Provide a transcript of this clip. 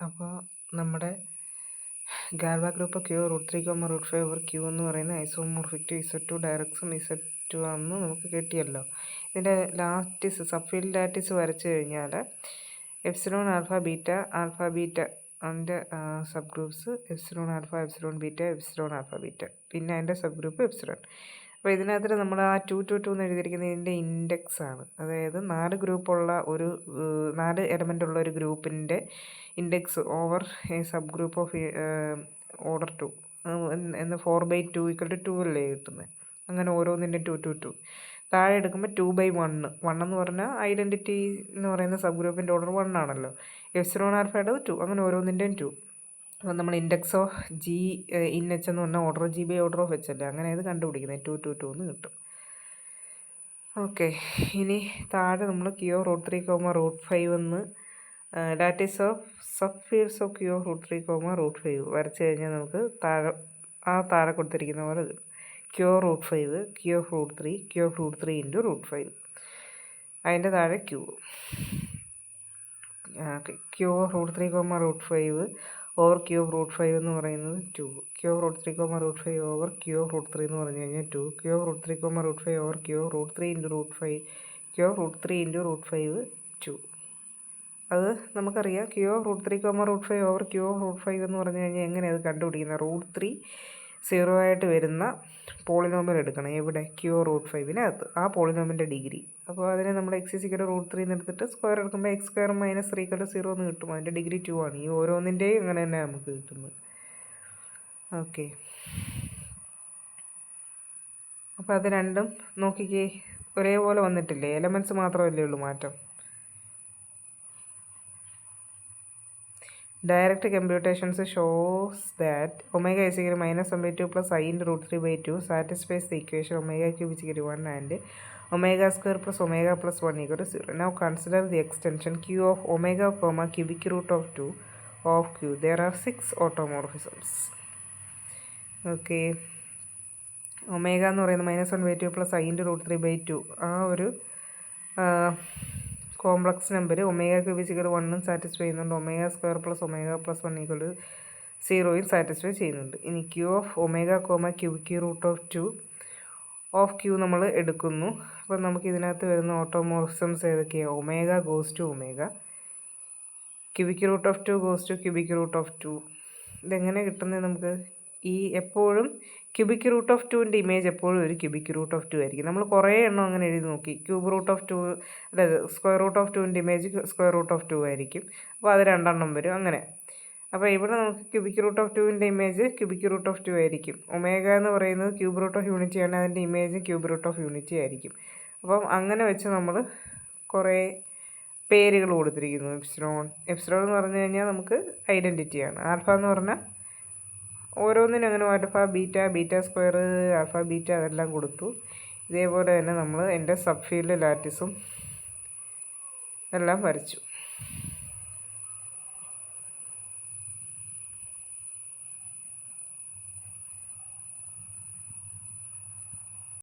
അപ്പോൾ നമ്മുടെ Galois group Q √3, √5 Q എന്ന് പറയുന്ന ഐസോമോർഫിക് ടു Z2 ഡയറക്ട്സും Z2 ആണെന്ന് നമുക്ക് കിട്ടിയല്ലോ. ഇതിൻ്റെ ലാറ്റിസ് സബ്ഫീൽഡ് ലാറ്റിസ് വരച്ചു കഴിഞ്ഞാൽ എപ്സിലോൺ ആൽഫ ബീറ്റ അതിൻ്റെ sub groups epsilon alpha, epsilon beta, epsilon alpha beta, പിന്നെ അതിൻ്റെ സബ് ഗ്രൂപ്പ് എപ്സിലോൺ. അപ്പോൾ ഇതിനകത്ത് നമ്മൾ ആ 2 എന്ന് എഴുതിയിരിക്കുന്നത് ഇതിൻ്റെ ഇൻഡെക്സ് ആണ്. അതായത് 4 ഗ്രൂപ്പുള്ള ഒരു 4 എലമെൻ്റ് ഉള്ള ഒരു ഗ്രൂപ്പിൻ്റെ index over A sub group of order 2 എന്ന് 4/2 = 2 അല്ലേ കിട്ടുന്നത്. അങ്ങനെ ഓരോന്നിൻ്റെ 2 താഴെ എടുക്കുമ്പോൾ 2/1 എന്ന് പറഞ്ഞാൽ ഐഡൻറ്റിറ്റി എന്ന് പറയുന്ന സബ് ഗ്രൂപ്പിൻ്റെ ഓർഡർ 1 ആണല്ലോ. എപ്സിലോൺ ആൽഫയുടേത് 2, അങ്ങനെ ഓരോന്നിൻ്റെയും 2. അപ്പോൾ നമ്മൾ index of G in H എന്ന് പറഞ്ഞാൽ ഓർഡർ ഓർഡർ ഓഫ് എച്ച് അല്ലേ, അങ്ങനെ ഇത് കണ്ടുപിടിക്കുന്നത് 2 എന്ന് കിട്ടും. ഓക്കെ, ഇനി താഴെ നമ്മൾ ക്യൂ √3, √5 എന്ന് lattice of subfields of Q √3, √5 വരച്ച് കഴിഞ്ഞാൽ നമുക്ക് താഴെ കൊടുത്തിരിക്കുന്ന പോലെ ക്യൂ √5, ക്യൂ √3, ക്യൂ √3 × √5, അതിൻ്റെ താഴെ ക്യൂ. ക്യൂ √3, √5 ഓവർ ക്യൂ √5 എന്ന് പറയുന്നത് 2. ക്യൂ √3, √5 ഓവർ ക്യൂ √3 എന്ന് പറഞ്ഞു കഴിഞ്ഞാൽ 2. Q √3, √5 over Q √3 × √5, Q √3 × √5 2. അത് നമുക്കറിയാം. ക്യൂ √3, √5 ഓവർ ക്യൂ √5 എന്ന് പറഞ്ഞു കഴിഞ്ഞാൽ എങ്ങനെയാണ് അത് കണ്ടുപിടിക്കുന്നത്? √3 0 ആയിട്ട് വരുന്ന പോളിനോമിയൽ എടുക്കണം. എവിടെ? ക്യൂ √5-നകത്ത് ആ പോളിനോമിയലിൻ്റെ ഡിഗ്രി. അപ്പോൾ അതിനെ നമ്മൾ x √3 എന്ന് എടുത്തിട്ട് സ്ക്വയർ എടുക്കുമ്പോൾ x² - 3 = 0 എന്ന് കിട്ടും. അതിൻ്റെ ഡിഗ്രി 2 ആണ്. ഈ ഓരോന്നിൻ്റെയും അങ്ങനെ തന്നെ നമുക്ക് കിട്ടുന്നത്. ഓക്കെ, അപ്പോൾ അത് രണ്ടും നോക്കിക്കേ, ഒരേപോലെ വന്നിട്ടില്ലേ? എലമെൻറ്റ്സ് മാത്രമല്ലേ ഉള്ളൂ മാറ്റം. Direct computations shows that omega is equal to -1/2 plus I × √3/2 satisfies the equation omega cube is equal to 1 and omega square plus omega plus 1 = 0. Now consider the extension q of omega, cubic root of 2 of q. There are 6 automorphisms. Okay, omega എന്ന് പറയുന്നത് -1/2 plus I × √3/2 ആ ഒരു complex number omega cube = 1 satisfy ചെയ്യുന്നുണ്ട്. Omega square plus omega plus 1 = 0 satisfy ചെയ്യുന്നുണ്ട്. ഇനി Q of omega, cubic root of 2 of Q നമ്മൾ എടുക്കുന്നു. അപ്പോൾ നമുക്ക് ഇതിനകത്ത് വരുന്ന ഓട്ടോമോർഫിസംസ് ഏതൊക്കെയാണ്? Omega goes to omega, cubic root of 2 goes to cubic root of 2. ഇതെങ്ങനെ കിട്ടുന്നത്? നമുക്ക് ഈ എപ്പോഴും ക്യൂബിക് റൂട്ട് ഓഫ് 2ൻ്റെ ഇമേജ് എപ്പോഴും ഒരു ക്യൂബിക് റൂട്ട് ഓഫ് 2 ആയിരിക്കും. നമ്മൾ കുറേ എണ്ണം അങ്ങനെ എഴുതി നോക്കി. ക്യൂബ് റൂട്ട് ഓഫ് 2 അതായത് സ്ക്വയർ റൂട്ട് ഓഫ് 2ൻ്റെ ഇമേജ് സ്ക്വയർ റൂട്ട് ഓഫ് 2 ആയിരിക്കും. അപ്പോൾ അത് 2 വരും അങ്ങനെ. അപ്പോൾ ഇവിടെ നമുക്ക് ക്യൂബിക് റൂട്ട് ഓഫ് 2ൻ്റെ ഇമേജ് ക്യൂബിക് റൂട്ട് ഓഫ് 2 ആയിരിക്കും. ഒമേഗ എന്ന് പറയുന്നത് ക്യൂബ് റൂട്ട് ഓഫ് യൂണിറ്റി ആണ്, അതിൻ്റെ image cube root of unity ആയിരിക്കും. അപ്പം അങ്ങനെ വെച്ച് നമ്മൾ കുറേ പേരുകൾ കൊടുത്തിരിക്കുന്നു. എപ്സിലോൺ എന്ന് പറഞ്ഞു കഴിഞ്ഞാൽ നമുക്ക് ഐഡൻറ്റിറ്റിയാണ്. ആൽഫ എന്ന് പറഞ്ഞാൽ ഓരോന്നിനും അങ്ങനെ alpha, beta square, alpha beta അതെല്ലാം കൊടുത്തു. ഇതേപോലെ തന്നെ നമ്മൾ എൻ്റെ സബ് ഫീൽഡ് ലാറ്റിസും എല്ലാം വരച്ചു.